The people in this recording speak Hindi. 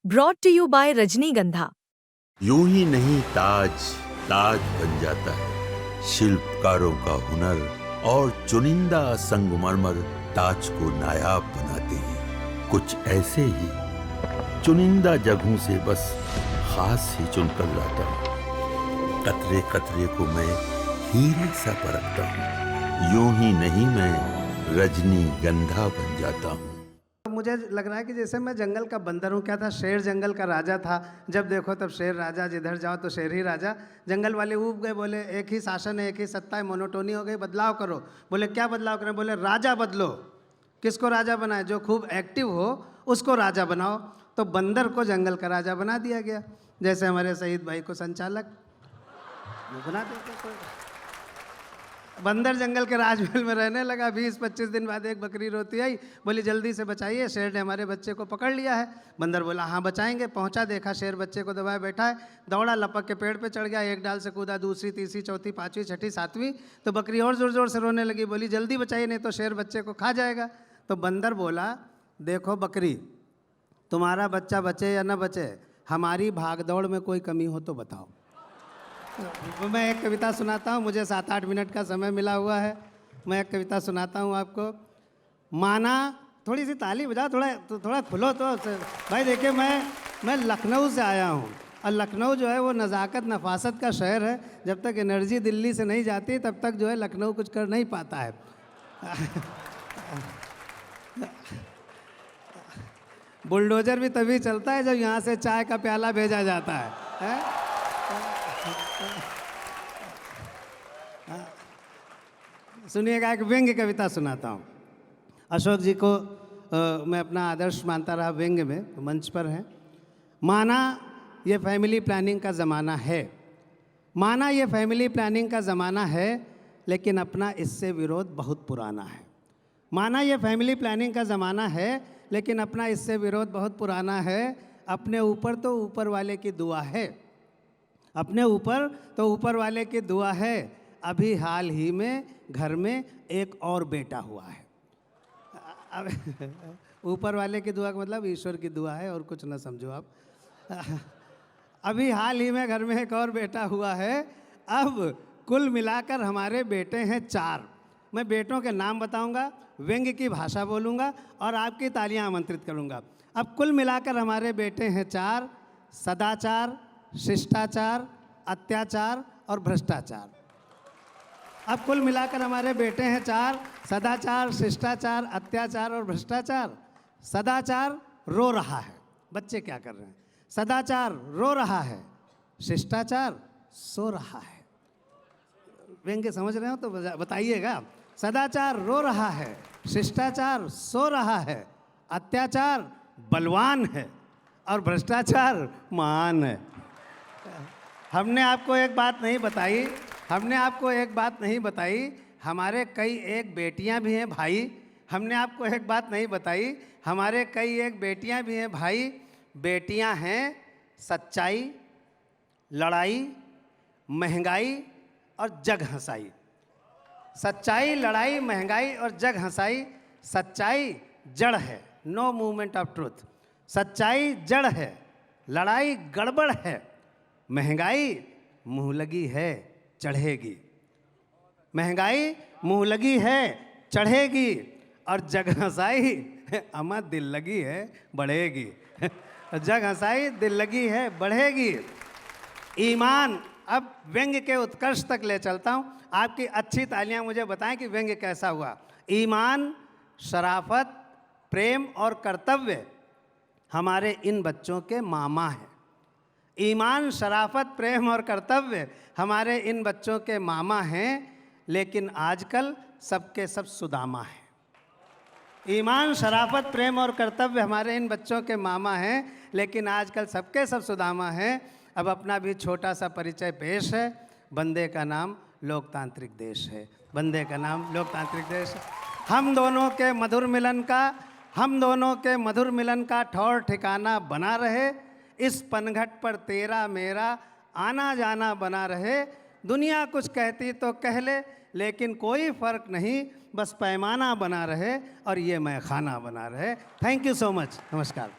Brought to you by रजनीगंधा। यूं ही नहीं ताज ताज बन जाता है, शिल्पकारों का हुनर और चुनिंदा संगमरमर ताज को नायाब बनाते हैं। कुछ ऐसे ही चुनिंदा जगहों से बस खास ही चुनकर लाता हूँ। कतरे कतरे को मैं हीरे सा परखता हूँ। यूं ही नहीं मैं रजनीगंधा बन जाता हूँ। मुझे लग रहा है कि जैसे मैं जंगल का बंदर हूँ। क्या था, शेर जंगल का राजा था। जब देखो तब शेर राजा, जिधर जाओ तो शेर ही राजा। जंगल वाले ऊब गए, बोले एक ही शासन है, एक ही सत्ता है, मोनोटोनी हो गई, बदलाव करो। बोले क्या बदलाव करें? बोले राजा बदलो। किसको राजा बनाए? जो खूब एक्टिव हो उसको राजा बनाओ। तो बंदर को जंगल का राजा बना दिया गया। जैसे हमारे शहीद भाई को संचालक बना दिया। बंदर जंगल के राजमहल में रहने लगा। 20-25 दिन बाद एक बकरी रोती आई, बोली जल्दी से बचाइए, शेर ने हमारे बच्चे को पकड़ लिया है। बंदर बोला हाँ बचाएंगे। पहुंचा, देखा शेर बच्चे को दबाए बैठा है। दौड़ा, लपक के पेड़ पे चढ़ गया, एक डाल से कूदा, दूसरी, तीसरी, चौथी, पाँचवीं, छठी, सातवीं। तो बकरी और जोर जोर से रोने लगी, बोली जल्दी बचाइए नहीं तो शेर बच्चे को खा जाएगा। तो बंदर बोला देखो बकरी, तुम्हारा बच्चा बचे या न बचे, हमारी भागदौड़ में कोई कमी हो तो बताओ। तो मैं एक कविता सुनाता हूँ, मुझे 7-8 मिनट का समय मिला हुआ है। मैं एक कविता सुनाता हूँ आपको। माना, थोड़ी सी ताली बजाओ, थोड़ा खुलो तो भाई। देखिए मैं लखनऊ से आया हूँ, और लखनऊ जो है वो नज़ाकत नफासत का शहर है। जब तक एनर्जी दिल्ली से नहीं जाती तब तक जो है लखनऊ कुछ कर नहीं पाता है। बुलडोजर भी तभी चलता है जब यहाँ से चाय का प्याला भेजा जाता है? सुनिएगा, एक व्यंग्य कविता सुनाता हूँ। अशोक जी को मैं अपना आदर्श मानता रहा व्यंग्य में, तो मंच पर हैं। माना ये फैमिली प्लानिंग का ज़माना है, माना ये फैमिली प्लानिंग का ज़माना है, लेकिन अपना इससे विरोध बहुत पुराना है। माना ये फैमिली प्लानिंग का ज़माना है, लेकिन अपना इससे विरोध बहुत पुराना है। अपने ऊपर तो ऊपर वाले की दुआ है, अपने ऊपर तो ऊपर वाले की दुआ है। अभी हाल ही में घर में एक और बेटा हुआ है। ऊपर वाले की दुआ का मतलब ईश्वर की दुआ है, और कुछ ना समझो आप। अभी हाल ही में घर में एक और बेटा हुआ है। अब कुल मिलाकर हमारे बेटे हैं 4। मैं बेटों के नाम बताऊंगा, व्यंग्य की भाषा बोलूंगा और आपकी तालियां आमंत्रित करूंगा। अब कुल मिलाकर हमारे बेटे हैं 4: सदाचार, शिष्टाचार, अत्याचार और भ्रष्टाचार। अब कुल मिलाकर हमारे बेटे हैं 4: सदाचार, शिष्टाचार, अत्याचार और भ्रष्टाचार। सदाचार रो रहा है, बच्चे क्या कर रहे हैं? सदाचार रो रहा है, शिष्टाचार सो रहा है। व्यंग्य समझ रहे हो तो बताइएगा। सदाचार रो रहा है, शिष्टाचार सो रहा है, अत्याचार बलवान है और भ्रष्टाचार महान है। हमने आपको एक बात नहीं बताई, हमारे कई एक बेटियां भी हैं भाई। हमने आपको एक बात नहीं बताई, हमारे कई एक बेटियां भी हैं भाई। बेटियां हैं सच्चाई, लड़ाई, महंगाई और जग हंसाई। सच्चाई, लड़ाई, महंगाई और जग हंसाई। सच्चाई जड़ है, नो मूवमेंट ऑफ ट्रूथ। सच्चाई जड़ है, लड़ाई गड़बड़ है, महंगाई मुँह लगी है चढ़ेगी। महंगाई मुँह लगी है चढ़ेगी, और जग हंसाई अमा दिल लगी है बढ़ेगी। जग हंसाई दिल लगी है बढ़ेगी। ईमान, अब व्यंग्य के उत्कर्ष तक ले चलता हूँ। आपकी अच्छी तालियां मुझे बताएं कि व्यंग्य कैसा हुआ। ईमान, शराफत, प्रेम और कर्तव्य हमारे इन बच्चों के मामा हैं। ईमान, शराफत, प्रेम और कर्तव्य हमारे इन बच्चों के मामा हैं, लेकिन आजकल सबके सब सुदामा हैं। ईमान, शराफत, प्रेम और कर्तव्य हमारे इन बच्चों के मामा हैं, लेकिन आजकल सबके सब सुदामा हैं। अब अपना भी छोटा सा परिचय पेश है। बंदे का नाम लोकतांत्रिक देश है, बंदे का नाम लोकतांत्रिक देश है। हम दोनों के मधुर मिलन का ठौर ठिकाना बना रहे। इस पनघट पर तेरा मेरा आना जाना बना रहे। दुनिया कुछ कहती तो कह ले, लेकिन कोई फ़र्क नहीं, बस पैमाना बना रहे और ये मैं खाना बना रहे। Thank you so much. नमस्कार।